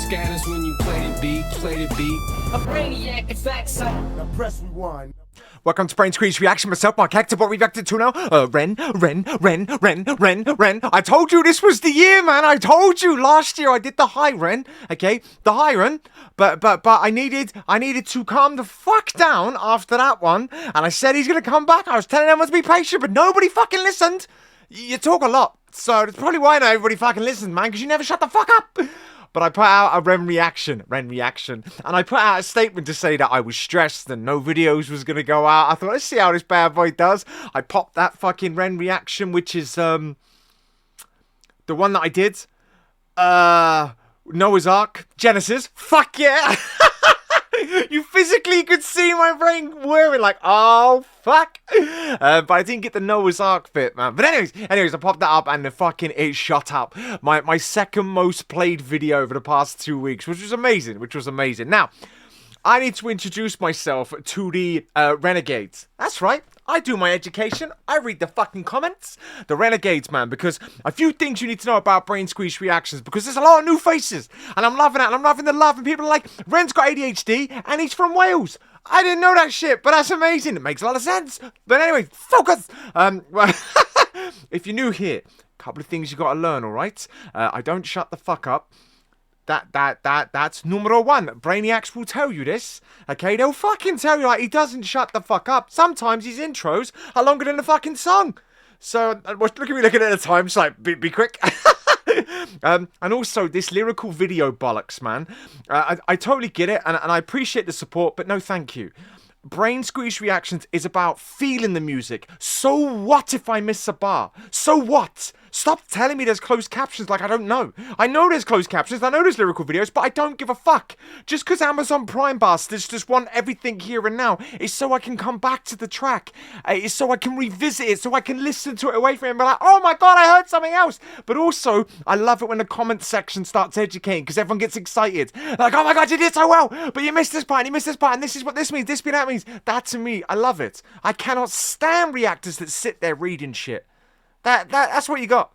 scatters when you play the beat. A brainiac, in fact, now press rewind. Welcome to Brainsqueezereactions reaction. Myself, Mark Hector. What we reacted to now? REN. I told you this was the year, man. I told you last year I did the high REN. Okay, the high REN. But I needed to calm the fuck down after that one. And I said he's gonna come back. I was telling everyone to be patient, but nobody fucking listened. You talk a lot, so that's probably why not everybody fucking listens, man. Because you never shut the fuck up. But I put out a REN reaction, and I put out a statement to say that I was stressed and no videos was going to go out. I thought, let's see how this bad boy does. I popped that fucking REN reaction, which is, the one that I did. Noah's Ark, Genesis, fuck yeah! You physically could see my brain whirring like, oh, fuck. But I didn't get the Noah's Ark bit, man. But anyways, I popped that up and it shot up. My second most played video over the past 2 weeks, which was amazing. Now, I need to introduce myself to the Renegades. That's right. I do my education. I read the fucking comments. The Renegades, man, because a few things you need to know about Brainsqueezereactions, because there's a lot of new faces, and I'm loving it, and I'm loving the love, and people are like, Ren's got ADHD, and he's from Wales. I didn't know that shit, but that's amazing. It makes a lot of sense. But anyway, focus. Well, if you're new here, a couple of things you got to learn, all right? I don't shut the fuck up. That's numero one. Brainiacs will tell you this, okay? They'll fucking tell you, like, he doesn't shut the fuck up. Sometimes his intros are longer than the fucking song. So, look at me looking at the time, it's like, be quick. And also, this lyrical video bollocks, man. I totally get it, and I appreciate the support, but no thank you. Brainsqueezereactions is about feeling the music. So what if I miss a bar? So what? Stop telling me there's closed captions like I don't know. I know there's closed captions, I know there's lyrical videos, but I don't give a fuck. Just because Amazon Prime bastards just want everything here and now is so I can come back to the track. It's so I can revisit it, so I can listen to it away from it and be like, oh my god, I heard something else. But also, I love it when the comment section starts educating because everyone gets excited. Like, oh my god, you did so well, but you missed this part, and you missed this part, and this is what this means, this means that means. That to me, I love it. I cannot stand reactors that sit there reading shit. That's what you got.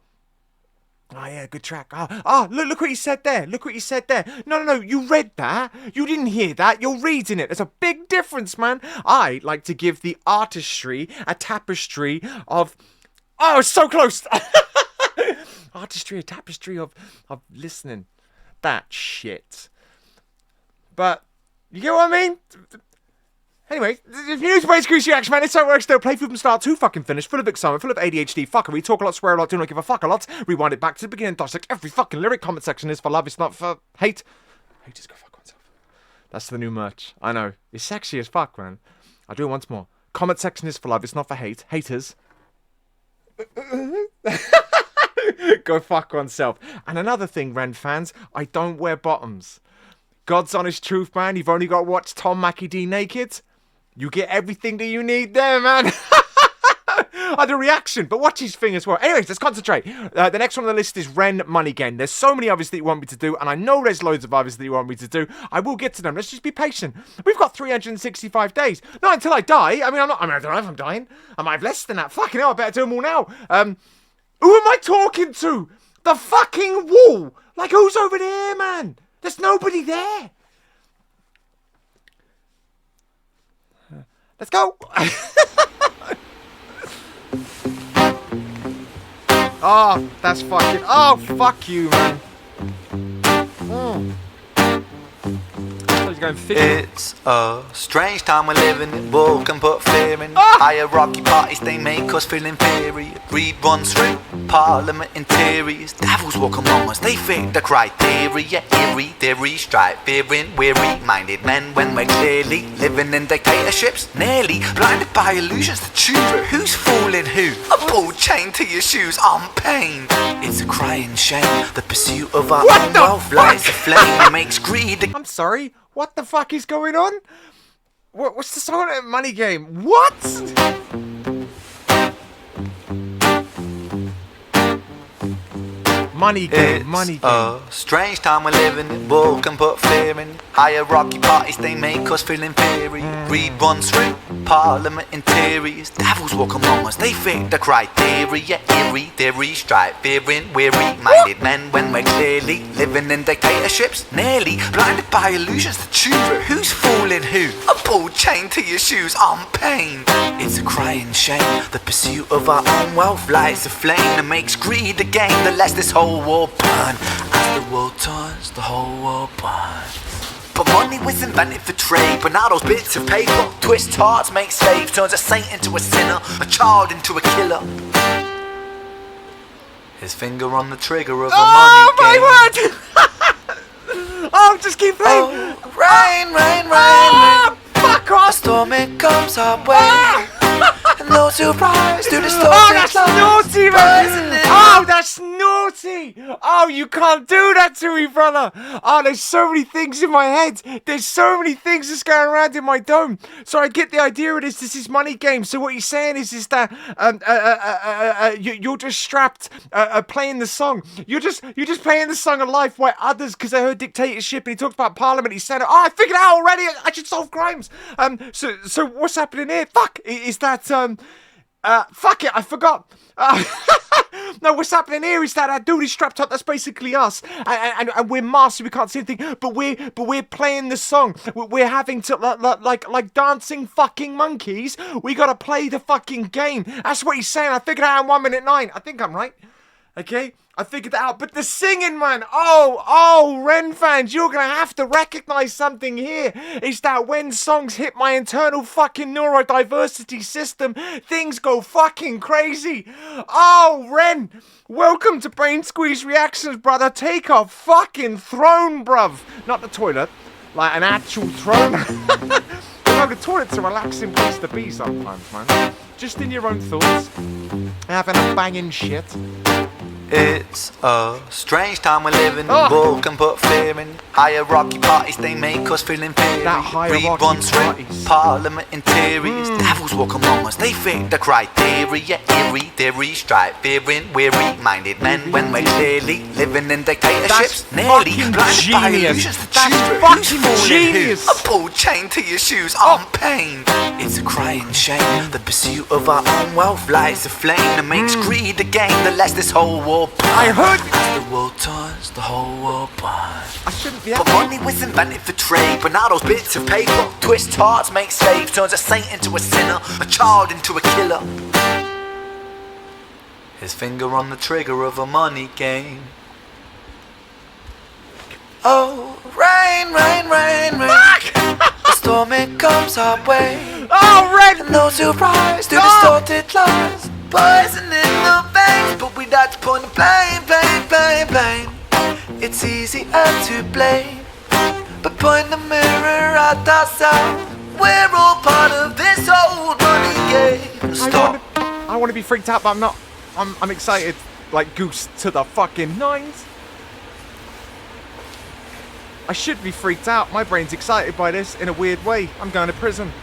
Oh yeah, good track. Look what you said there. Look what you said there. No, you read that. You didn't hear that. You're reading it. There's a big difference, man. I like to give the artistry a tapestry of... Oh, it's so close. Artistry, a tapestry of listening. That shit. But, you get what I mean? Anyway, if you're new to Brainsqueezereactions, man, it's how it works. They'll play through from start to fucking finish, full of excitement, full of ADHD, fuckery, talk a lot, swear a lot, do not give a fuck a lot, rewind it back to the beginning, dissect every fucking lyric. Comment section is for love, it's not for hate. Haters go fuck oneself. That's the new merch. I know. It's sexy as fuck, man. I'll do it once more. Comment section is for love, it's not for hate. Haters. Go fuck oneself. And another thing, Ren fans, I don't wear bottoms. God's honest truth, man, you've only got to watch Tom Mackie D naked. You get everything that you need there, man. I had a reaction, but watch his thing as well. Anyways, let's concentrate. The next one on the list is REN Money Game. There's so many others that you want me to do, and I know there's loads of others that you want me to do. I will get to them. Let's just be patient. We've got 365 days. Not until I die. I mean, I don't know if I'm dying. I might have less than that. Fucking hell, I better do them all now. Who am I talking to? The fucking wall. Like, who's over there, man? There's nobody there. Let's go! Oh, that's fucking... Oh, fuck you, man. It's a strange time we're living in. War can put fear in. Hierarchy parties, they make us feel inferior. Greed runs through parliament interiors. Devils walk among us, they fit the criteria. Eerie theory, stripe fearing, weary-minded men when we're clearly living in dictatorships. Nearly blinded by illusions to choose who's fooling who. A ball chained to your shoes on pain. It's a crying shame. The pursuit of our own wealth lights a flame, makes greed. I'm sorry. What the fuck is going on? What's the song at Money Game? What? Money Game, Money Game. A strange time we're living in. War can put fear in. Hierarchy parties, they make us feel inferior. Greed runs through Parliament interiors, devils walk among us, they fit the criteria. Eerie, theory, stripe, fearing, weary-minded men when we're clearly living in dictatorships. Nearly blinded by illusions to choose who's fooling who. A ball chained to your shoes on pain. It's a crying shame. The pursuit of our own wealth lights a flame that makes greed a game that lets this whole world burn. As the world turns, the whole world burns. But money was invented for trade, but now those bits of paper twist hearts, make slaves, turns a saint into a sinner, a child into a killer. His finger on the trigger of a money game. Oh my word! Oh, just keep playing. Oh, rain, rain, rain, Oh, rain. fuck A off! storm it comes our way. And no surprise to the storm. Oh, that's naughty, man! Oh, that's naughty! Oh, you can't do that to me, brother! Oh, there's so many things in my head. There's so many things that's going around in my dome. So I get the idea of this. This is money game. So what he's saying is that you're just strapped playing the song. You're just playing the song of life while others, because they heard dictatorship and he talked about parliament. He said, "Oh, I figured it out already. I should solve crimes." So what's happening here? Fuck! Is that fuck it, I forgot. No, what's happening here is that dude is strapped up. That's basically us, and we're masked, we can't see anything. But we're playing the song. We're having to like dancing fucking monkeys. We gotta play the fucking game. That's what he's saying. I figured it out in 1:09. I think I'm right. Okay, I figured that out. But the singing, man. Oh, REN fans, you're gonna have to recognize something here. It's that when songs hit my internal fucking neurodiversity system, things go fucking crazy. Oh, REN, welcome to Brainsqueezereactions, brother. Take a fucking throne, bruv. Not the toilet, like an actual throne. You know, the toilet's a relaxing place to be sometimes, man. Just in your own thoughts, having a banging shit. It's a strange time we're living. Walk and put fear in. Hierarchy parties, they make us feel inferior. That hierarchy Reruns parties. Parliament interiors. Devils walk among us, they fit the criteria. Eerie, theory, stripe, fearing, weary-minded men when we're clearly living in dictatorships. That's Nearly fucking blinded by genius. illusions to That's choose fucking who's fooling who. genius. A ball chained to your shoes on pain. It's a crying shame. The pursuit of our own wealth lights a flame that makes greed a game that lets this whole world burn. I heard. As the world turns, the whole world burns. I shouldn't be But happy. money was invented for trade, but now those bits of paper twist hearts, make slaves, turns a saint into a sinner, a child into a killer. His finger on the trigger of a money game. Oh, rain, rain, rain, rain. A storm it comes our way. Oh, REN. And no surprise to distorted lies. Poison in the veins, but we like to point the blame, blame, blame, blame. It's easier to blame, but point the mirror at ourselves. We're all part of this old money game. Stop. I want to be freaked out, but I'm not. I'm excited, like goose to the fucking nines. I should be freaked out. My brain's excited by this in a weird way. I'm going to prison.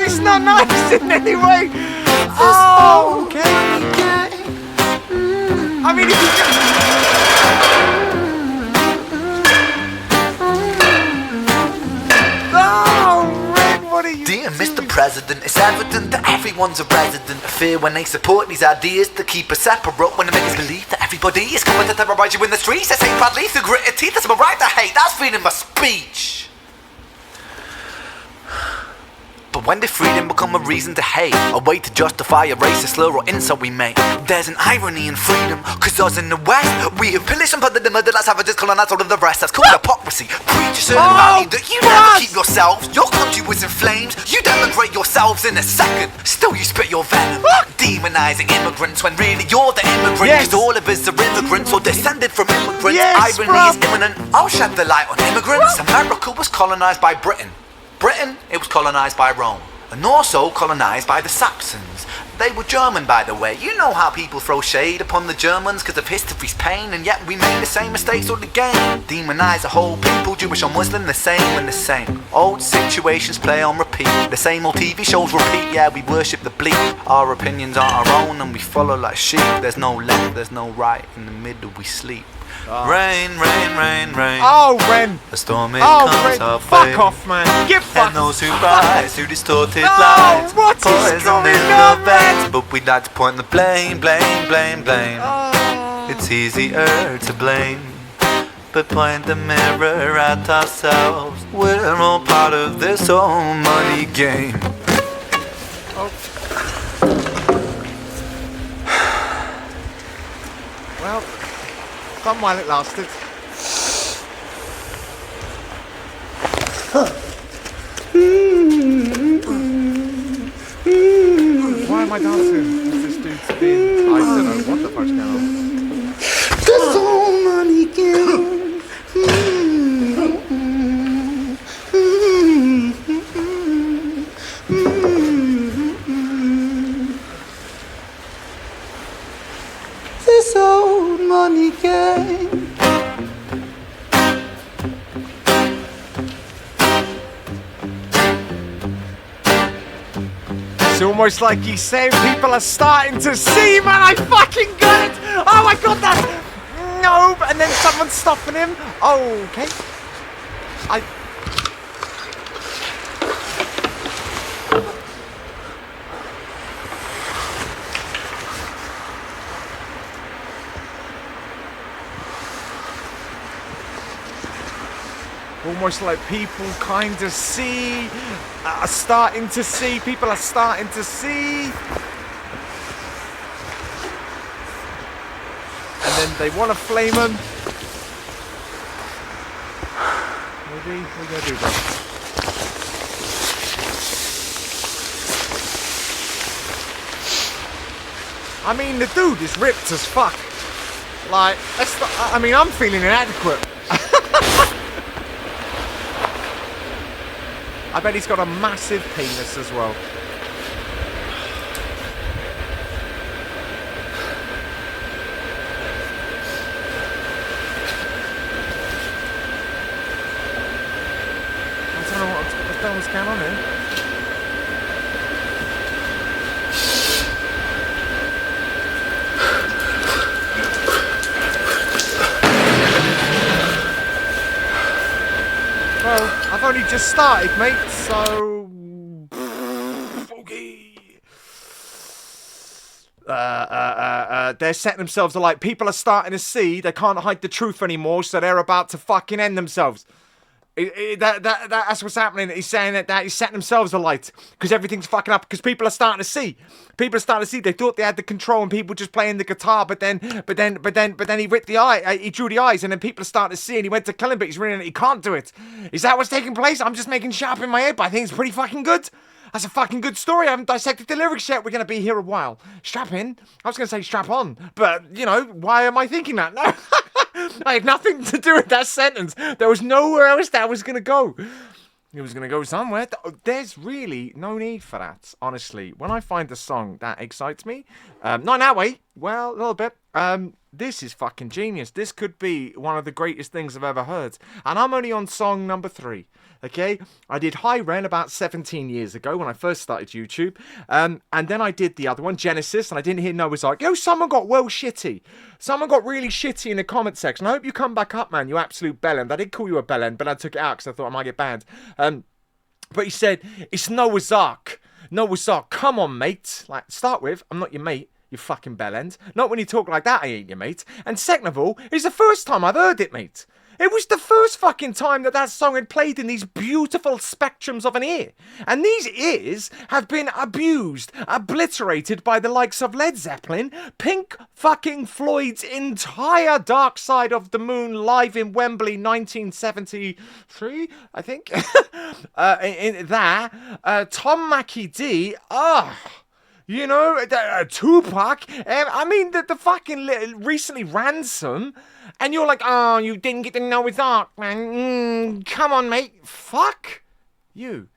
It's not nice in any way. Oh, okay. I mean, if oh, REN, what are you Dear doing? Mr. President, it's evident that everyone's a resident of fear when they support these ideas to keep us separate, when they make us believe that everybody is coming to terrorize you in the streets. They say proudly through gritted teeth, that's my right to hate, that's freedom of speech. But when did freedom become a reason to hate? A way to justify a racist slur or insult we make? There's an irony in freedom, cause us in the West, we have pillaged and plundered the murder like savages, colonized all of the rest. That's called hypocrisy. Preach a certain value that you never keep yourselves. Your country was in flames, you denigrate yourselves in a second. Still you spit your venom, demonizing immigrants when really you're the immigrant. Yes. Cause all of us are immigrants or descended from immigrants. Yes, Irony bruv. is imminent. I'll shed the light on immigrants. America was colonized by Britain. Britain, it was colonized by Rome, and also colonized by the Saxons. They were German, by the way. You know how people throw shade upon the Germans because of history's pain, and yet we made the same mistakes all again. Demonize a whole people, Jewish or Muslim, the same and the same. Old situations play on repeat. The same old TV shows repeat. Yeah, we worship the bleak. Our opinions aren't our own and we follow like sheep. There's no left, there's no right. In the middle we sleep. Rain, rain, rain, rain. Oh, Ren. A storm it Oh, comes Ren. our Fuck way. off, man. Get fucked. And those who rise through distorted No, lights, what is poison going in on, the man? veins. But we'd like to point the blame, blame, blame, blame. Oh. It's easier to blame, but point the mirror at ourselves. We're all part of this whole money game. Well, fun while it lasted. Why am I dancing? What's this dude spin? I don't know what the fuck's going on. This whole money game. This old money game. It's almost like he's saying people are starting to see, man. I fucking got it. Oh, I got that. No, and then someone's stopping him. Oh, okay. Almost like people kind of see, are starting to see, people are starting to see. And then they want to flame him. Maybe we're going to do that. I mean, the dude is ripped as fuck. Like, I mean, I'm feeling inadequate. I bet he's got a massive penis as well. I don't know what the hell's going on here. Well, I've only just started, mate, so... Okay. They're setting themselves alight. People are starting to see they can't hide the truth anymore, so they're about to fucking end themselves. That's what's happening. He's saying that he's setting themselves alight because everything's fucking up. Because people are starting to see. People are starting to see. They thought they had the control and people just playing the guitar, but then he ripped the eye. He drew the eyes, and then people are starting to see. And he went to kill him, but he's realizing he can't do it. Is that what's taking place? I'm just making shit up in my head, but I think it's pretty fucking good. That's a fucking good story. I haven't dissected the lyrics yet. We're going to be here a while. Strap in. I was going to say strap on. But, you know, why am I thinking that? No. I had nothing to do with that sentence. There was nowhere else that was going to go. It was going to go somewhere. There's really no need for that, honestly. When I find a song that excites me, not in that way. Well, a little bit. This is fucking genius. This could be one of the greatest things I've ever heard. And I'm only on song number 3. Okay, I did High Ren about 17 years ago when I first started YouTube, and then I did the other one, Genesis, and I didn't hear Noah's Ark. Yo, someone got well shitty. Someone got really shitty in the comment section. I hope you come back up, man, you absolute bellend. I did call you a bellend, but I took it out because I thought I might get banned. But he said, it's Noah's Ark. Noah's Ark, come on, mate. Like, start with, I'm not your mate. You fucking bellend. Not when you talk like that, I ain't your mate. And second of all, it's the first time I've heard it, mate. It was the first fucking time that song had played in these beautiful spectrums of an ear. And these ears have been abused, obliterated by the likes of Led Zeppelin, Pink fucking Floyd's entire Dark Side of the Moon live in Wembley 1973, I think. in that, Tom Mackie D, you know, Tupac, I mean, the fucking recently Ransom, and you're like, oh, you didn't get to know his art, man. Come on, mate. Fuck you.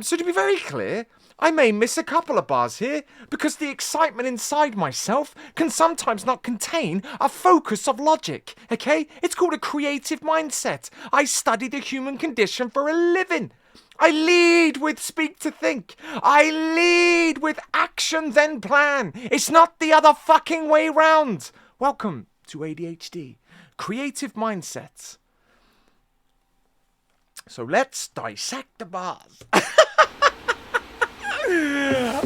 So to be very clear, I may miss a couple of bars here, because the excitement inside myself can sometimes not contain a focus of logic, okay? It's called a creative mindset. I study the human condition for a living. I lead with speak to think. I lead with action then plan. It's not the other fucking way round. Welcome to ADHD. Creative mindsets. So let's dissect the bars.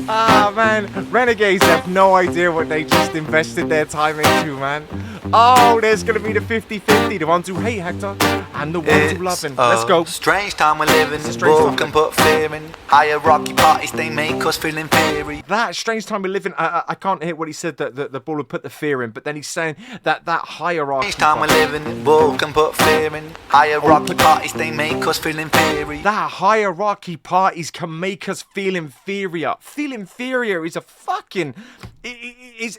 Ah, man. Renegades have no idea what they just invested their time into, man. Oh, there's going to be the 50-50. The ones who hate Hector and the ones who love him. Let's go. Strange time we're living. War can put fear in. Hierarchy parties, they make us feel inferior. That strange time we live in. I can't hear what he said that the ball would put the fear in, but then he's saying that hierarchy. Strange time we're living. War can put fear in. Hierarchy parties, they make us feel inferior. That hierarchy parties can make us feel inferior. Feel inferior is a fucking. Each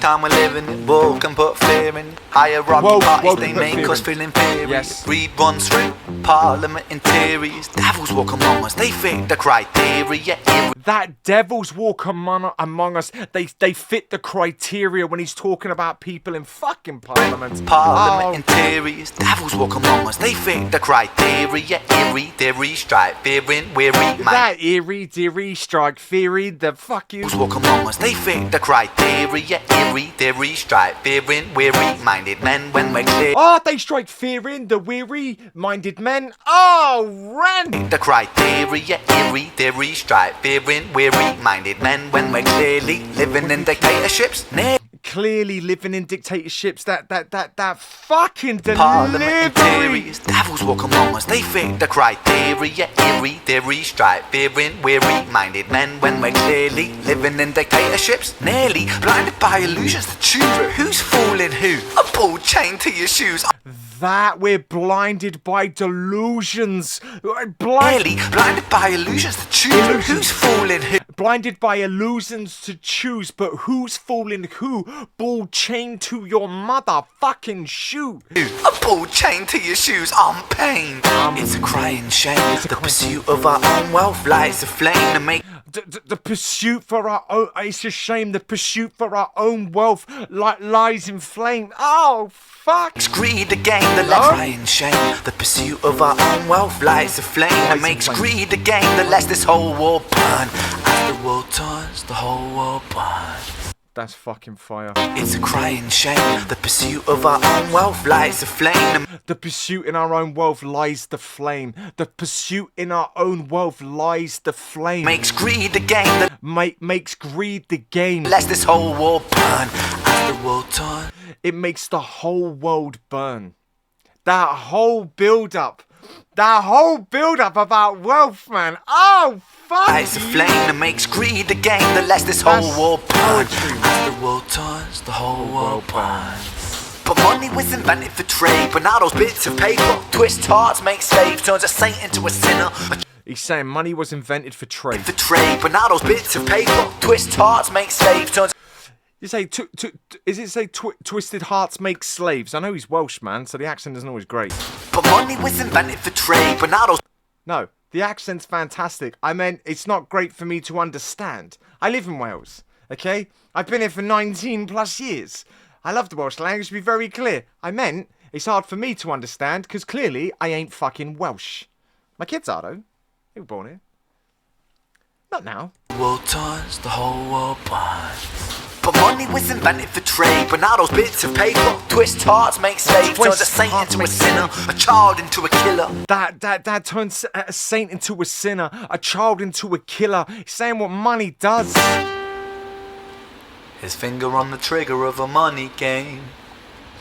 time we're living, war can put fear in. Hierarchy parties, they make us feel inferior. Yes. Read runs through Parliament interiors. Devils walk among us, they fit the criteria. That devils walk among us, they fit the criteria when he's talking about people in fucking Parliament. Parliament interiors. Devils walk among us, they fit the criteria. Eerie, deary, strike, fearing, weary, that eerie, deary, strike, theory, the fuck you. Devils walk among us, they fit the criteria. Eerie, deary, strike, fearing, weary, minded men when we're clear. Oh, they strike fear in the weary-minded men. Oh, REN! The criteria, eerie, deary, strike, fearing, weary-minded men when we're clearly living in dictatorships. Clearly living in dictatorships. That fucking Parliament delivery. interiors. Devils walk among us, they fit the criteria. Eerie, deary, strike, fearing, weary-minded men when we're clearly living in dictatorships. Nearly blinded by illusions to choose who's fooling who. A ball chained to your shoes. That we're blinded by delusions. Nearly blinded by illusions to choose who's fooling who. Blinded by illusions to choose, but who's fooling who? Ball chained to your motherfucking shoe. A ball chained to your shoes on pain. It's a crying shame. The pursuit of our own wealth lights a flame to make. The pursuit for our own, it's a shame. The pursuit for our own wealth lies in flame. Oh, fuck. It's greed again, the less crying shame. The pursuit of our own wealth lights a flame that makes greed again, the less this whole world burn. As the world turns, the whole world burns. That's fucking fire. It's a crying shame. The pursuit of our own wealth lies a flame. The pursuit in our own wealth lies the flame. The pursuit in our own wealth lies the flame. Makes greed again. Makes greed the game. Lest this whole world burn. As the world turns. It makes the whole world burn. That whole build-up. That whole build-up about wealth, man. Oh, fuck. It's a flame that makes greed again. The less this whole world burns. As the world turns, the whole world burns. But money was invented for trade. But now those bits of paper twist hearts, make slaves, turns a saint into a sinner. He's saying money was invented for trade. For trade, but now those bits of paper twist hearts, make slaves, turns. You say, is it say twisted hearts make slaves? I know he's Welsh, man, so the accent isn't always great. But money was invented for trade, but now those. No, the accent's fantastic. I meant it's not great for me to understand. I live in Wales, okay? I've been here for 19 plus years. I love the Welsh language, to be very clear. I meant it's hard for me to understand, because clearly I ain't fucking Welsh. My kids are, though. They were born here. Not now. The world turns, the whole world burns. But money was invented for trade. But now those bits of paper twist hearts, make slaves, turns a saint into a sinner, a child into a killer. That turns a saint into a sinner, a child into a killer. He's saying what money does. His finger on the trigger of a money game.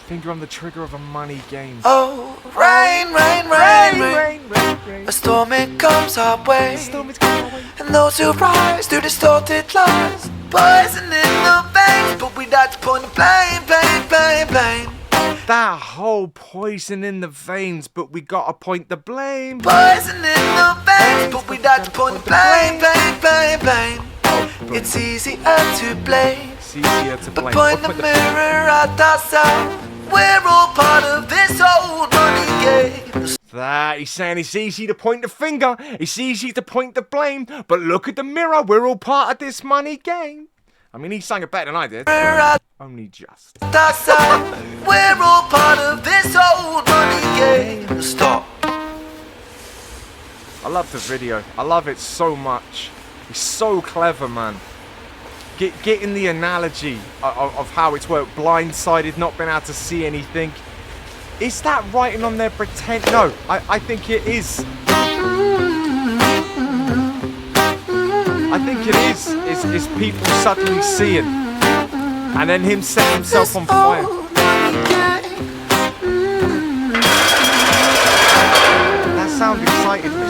Finger on the trigger of a money game. Oh, rain, rain, rain, rain, rain, rain. A storm it comes our way. And those who rise through distorted lies, poison in the veins, but we like to point the blame. That whole poison in the veins, but we gotta point the blame. Poison in the veins, but we like to point the blame. It's easier to blame. It's easier to blame. But point the mirror at ourselves. We're all part of this old money game. That he's saying it's easy to point the finger, it's easy to point the blame, but look at the mirror, we're all part of this money game. I mean, he sang it better than I did. Only just. That's how we're all part of this old money game. Stop. I love the video. I love it so much. It's so clever, man. Getting the analogy of how it's worked. Blindsided, not being able to see anything. Is that writing on their pretend? No, I think it is. I think it is. It's people suddenly seeing. And then him setting himself on fire. That sound excited me.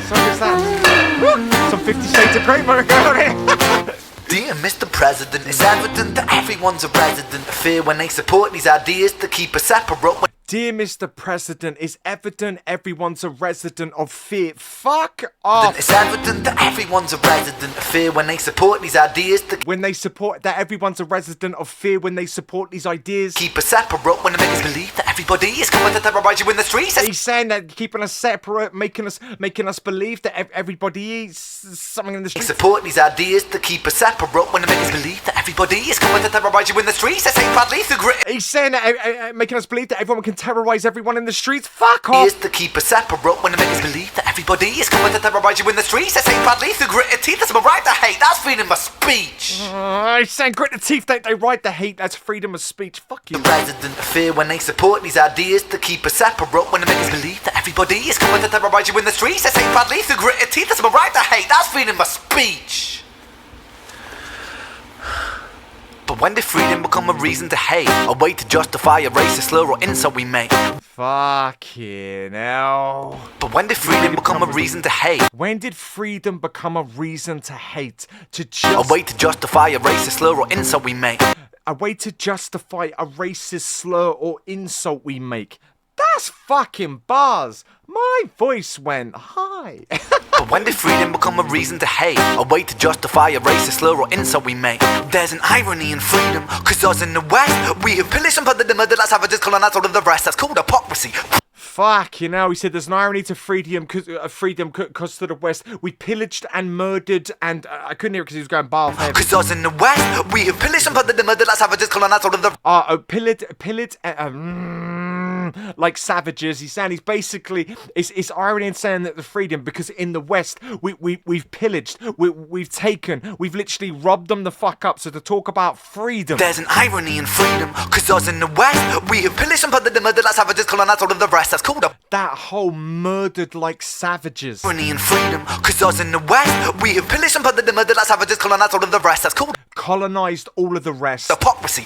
So is that. Some 50 Shades of Grey going on here. Dear Mr. President, it's evident that everyone's a resident of fear when they support these ideas to keep us separate. Dear Mr. President, it's evident everyone's a resident of fear. Fuck off. It's evident that everyone's a resident of fear when they support these ideas to When they support that everyone's a resident of fear when they support these ideas. keep us separate, when they make us believe that everybody is coming to terrorize you in the streets. He's saying that keeping us separate, making us believe that everybody is something in the They street. support these ideas to keep us separate, when they make us believe that everybody is coming to terrorize you in the streets. They say badly through grit. He's saying that making us believe that everyone can terrorize everyone in the streets. Fuck off. Is to keep us separate, when they make us believe that everybody is coming to terrorize you in the streets. They say badly through gritted teeth. That's my right to hate. That's freedom of speech. He's saying gritted teeth. They write the hate. That's freedom of speech. Fuck you. The resident of fear when they support these ideas to keep us separate, when they make us believe that everybody is coming to terrorize you in the streets. They say badly through gritted teeth. That's my right to hate. That's freedom of speech. But when did freedom become a reason to hate? A way to justify a racist slur or insult we make? Fucking hell. But when did freedom become a reason to hate? When did freedom become a reason to hate? To A just way to justify a racist slur or insult we make? a way to justify a racist slur or insult we make. That's fucking bars. My voice went high. But when did freedom become a reason to hate? A way to justify a racist slur or insult we make? There's an irony in freedom, cause us in the West, we have pillaged and plundered the murdered like savages, colonized all of the rest. That's called hypocrisy. Fuck, you know, he said there's an irony to freedom cause to the West. We pillaged and murdered and I couldn't hear it because he was going bar heavy. Cause us in the West, we have pillaged and plundered the murdered like savages, colonized all of the Pillaged, like savages. He's saying he's basically it's irony in saying that the freedom because in the West we've pillaged, we've taken, we've literally robbed them the fuck up. So to talk about freedom, There's an irony in freedom, cause us in the West, we have pillaged and plundered the murdered like savages, colonized all of the rest. That's called a that whole murdered like savages. irony in freedom, cause us in the West, we have pillaged and plundered the murdered like savages, colonized all of the rest. That's called Colonized all of the rest. hypocrisy.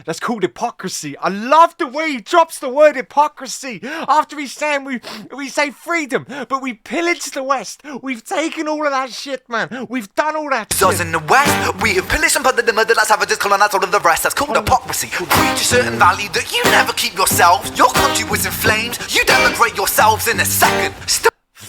That's called hypocrisy. I love the way he drops the word hypocrisy after he's saying we say freedom, but we pillaged the West. We've taken all of that shit, man. We've done all that Us shit. in the West, we have pillaged and plundered the murdered like savages, colonized all of the rest. That's called hypocrisy. Preach a certain value that you never keep yourselves. Your country was in flames. You demonstrate yourselves in a second.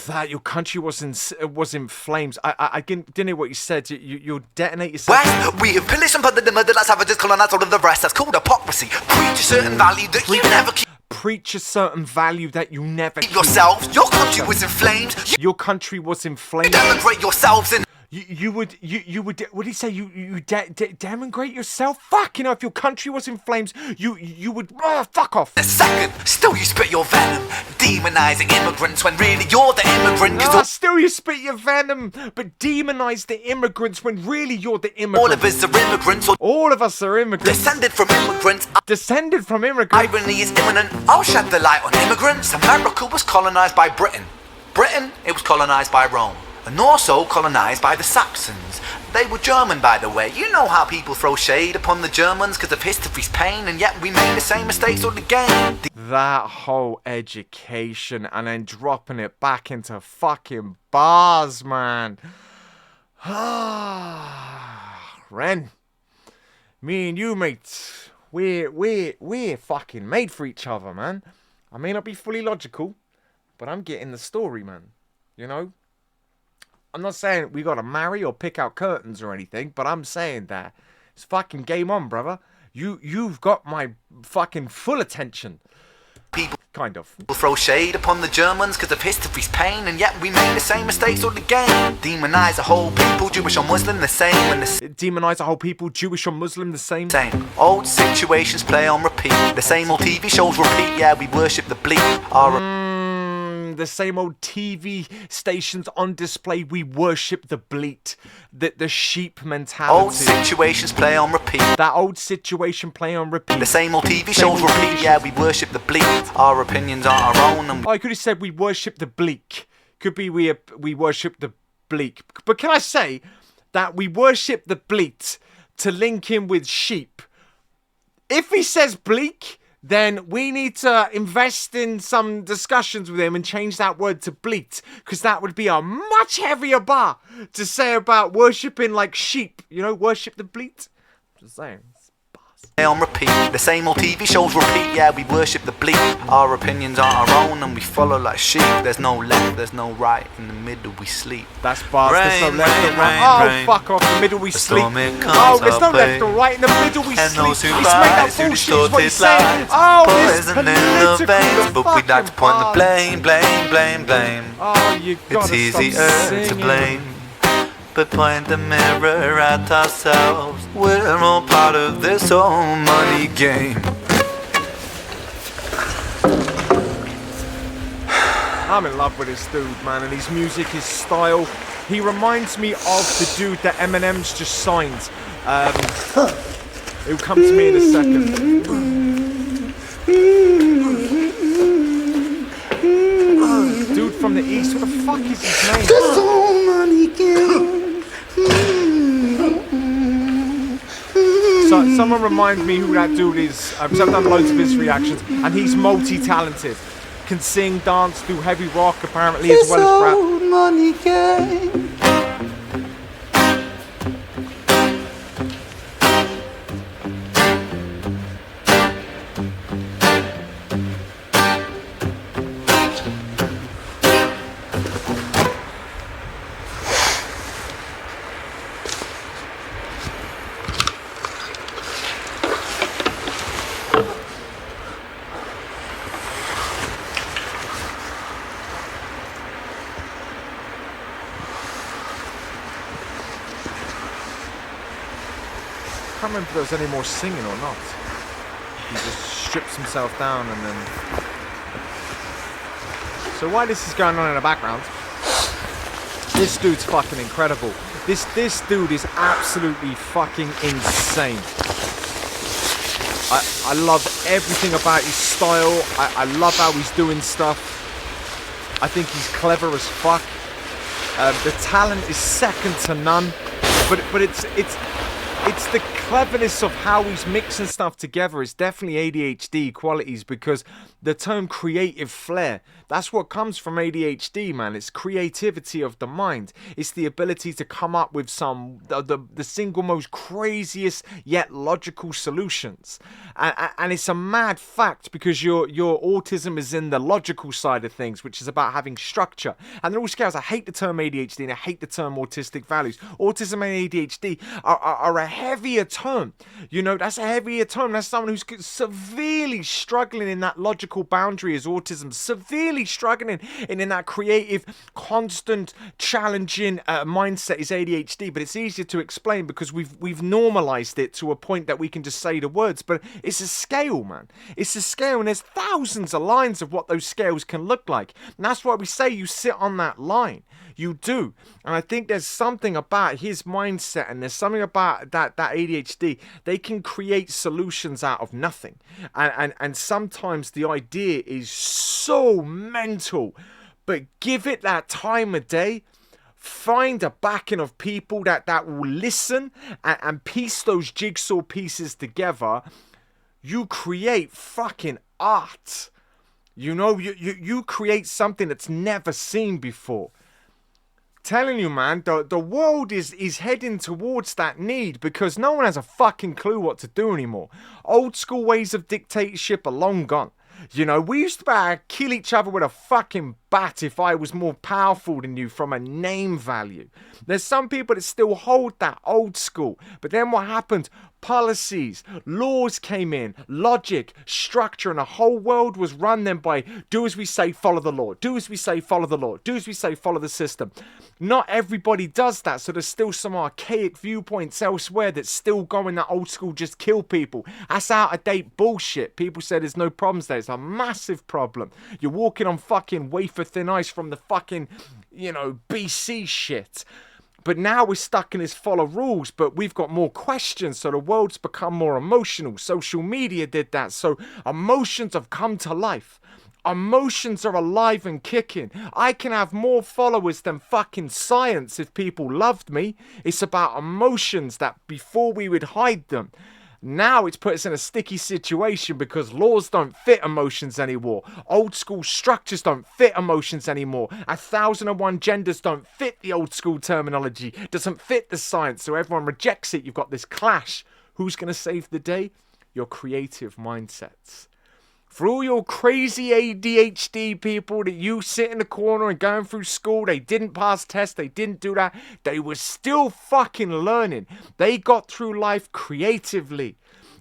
That your country was in flames. I didn't know what you said. You'll detonate yourself. West, we have pillaged and plundered the murdered like savages, colonized all of the rest. That's called hypocrisy. Preach a certain value that you never keep Preach a certain value that you never keep. yourselves. Your country was in flames. Your country was in You flames. demonstrate yourselves in You would what did he say? You demonstrate yourself? Fuck, you know, if your country was in flames, you would fuck off. a second. Still you spit your venom, demonizing immigrants when really you're the immigrant. Cause Still you spit your venom, but demonize the immigrants when really you're the all immigrant. of us are immigrants or All of us are immigrants. descended from immigrants. Descended from immigrants. Irony is imminent. I'll shed the light on immigrants. America was colonized by Britain. Britain, it was colonized by Rome. And also colonized by the Saxons. They were German, by the way. You know how people throw shade upon the Germans because of history's pain, and yet we made the same mistakes all again. That whole education and then dropping it back into fucking bars, man. Ren, me and you, mate, we're fucking made for each other, man. I may not be fully logical, but I'm getting the story, man. You know? I'm not saying we gotta marry or pick out curtains or anything, but I'm saying that it's fucking game on, brother. You've got my fucking full attention. People Kind of. We'll throw shade upon the Germans because of history's pain, and yet we make the same mistakes all again. Demonize a whole people, Jewish or Muslim, the same. And the Demonize a whole people, Jewish or Muslim, the same. same. Old situations play on repeat. The same old TV shows repeat. Yeah, we worship the bleak. The same old TV stations on display. We worship the bleat, the sheep mentality. Old situations play on repeat. That old situation play on repeat. The same old TV shows repeat. Yeah, we worship the bleak. Our opinions aren't our own. And I could have said we worship the bleak. Could be we worship the bleak. But can I say that we worship the bleat to link him with sheep? If he says bleak, then we need to invest in some discussions with him and change that word to bleat, because that would be a much heavier bar to say about worshipping like sheep. You know, worship the bleat. Just saying. on repeat. The same old TV shows repeat. Yeah, we worship the bleak. Our opinions aren't our own and we follow like sheep. There's no left, there's no right. In the middle we sleep. That's bars. There's no Rain, left or rain, right. rain, Oh, rain. fuck off. In the middle we The sleep. storm it comes, Oh, there's no I'll left or play. right. In the middle we And sleep. those who It's made up rise, who bullshit is what distorted he's saying. lies. Oh, this Poison in the political veins, but we'd like to point the fucking blame, blame, blame, blame. Oh, you It's gotta easier stop to singing. blame, but point the mirror at ourselves. We're all part of this whole money game. I'm in love with this dude, man, and his music, his style. He reminds me of the dude that Eminem's just signed. He'll come to me in a second. Dude from the east, what the fuck is his name? This whole money game. So, someone remind me who that dude is. Because I've done loads of his reactions, and he's multi-talented. Can sing, dance, do heavy rock, apparently, as This well as rap. old money game. I can't remember if there was any more singing or not. He just strips himself down and then... So while this is going on in the background, this dude's fucking incredible. This dude is absolutely fucking insane. I love everything about his style. I love how he's doing stuff. I think he's clever as fuck. The talent is second to none. But it's the cleverness of how he's mixing stuff together. It's definitely ADHD qualities, because the term creative flair, that's what comes from ADHD, man. It's creativity of the mind. It's the ability to come up with the single most craziest yet logical solutions. And it's a mad fact, because your autism is in the logical side of things, which is about having structure. And they're all scales. I hate the term ADHD and I hate the term autistic values. Autism and ADHD are a heavier term. You know, that's a heavier term. That's someone who's severely struggling in that logical boundary as autism, severely struggling in that creative, constant, challenging mindset is ADHD. But it's easier to explain because we've normalized it to a point that we can just say the words. But it's a scale, man. It's a scale, and there's thousands of lines of what those scales can look like. And that's why we say you sit on that line. You do. And I think there's something about his mindset, and there's something about that ADHD. They can create solutions out of nothing. And sometimes the idea is so mental. But give it that time of day. Find a backing of people that will listen and piece those jigsaw pieces together. You create fucking art. You know, you create something that's never seen before. Telling you, man, the world is heading towards that need, because no one has a fucking clue what to do anymore. Old school ways of dictatorship are long gone. You know, we used to kill each other with a fucking bat if I was more powerful than you from a name value. There's some people that still hold that old school. But then what happened? policies, laws came in, logic, structure, and the whole world was run then by do as we say, follow the law, do as we say, follow the law, do as we say, follow the system. Not everybody does that, so there's still some archaic viewpoints elsewhere that's still going that old school just kill people. That's out of date bullshit. People say there's no problems there. It's a massive problem. You're walking on fucking wafer thin ice from the fucking, BC shit. But now we're stuck in this follow rules, but we've got more questions, so the world's become more emotional. Social media did that, so emotions have come to life. Emotions are alive and kicking. I can have more followers than fucking science if people loved me. It's about emotions that before we would hide them. Now it's put us in a sticky situation because laws don't fit emotions anymore. Old school structures don't fit emotions anymore. 1001 genders don't fit the old school terminology. Doesn't fit the science, so everyone rejects it. You've got this clash. Who's going to save the day? Your creative mindsets. For all your crazy ADHD people that you sit in the corner and going through school, they didn't pass tests, they didn't do that, they were still fucking learning. They got through life creatively.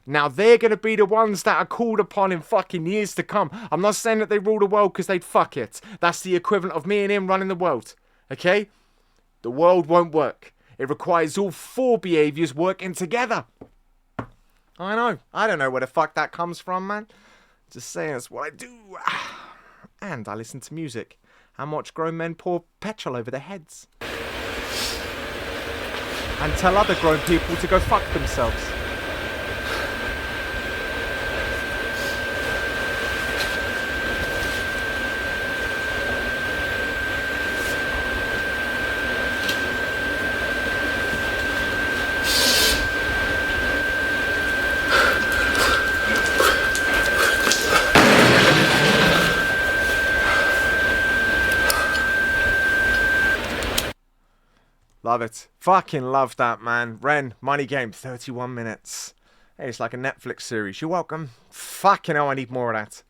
Now they're going to be the ones that are called upon in fucking years to come. I'm not saying that they rule the world because they'd fuck it. That's the equivalent of me and him running the world. Okay? The world won't work. It requires all four behaviours working together. I know. I don't know where the fuck that comes from, man. Just saying, that's what I do. And I listen to music and watch grown men pour petrol over their heads. And tell other grown people to go fuck themselves. Love it. Fucking love that, man. REN, Money Game, 31 minutes. Hey, it's like a Netflix series. You're welcome. Fucking hell, I need more of that.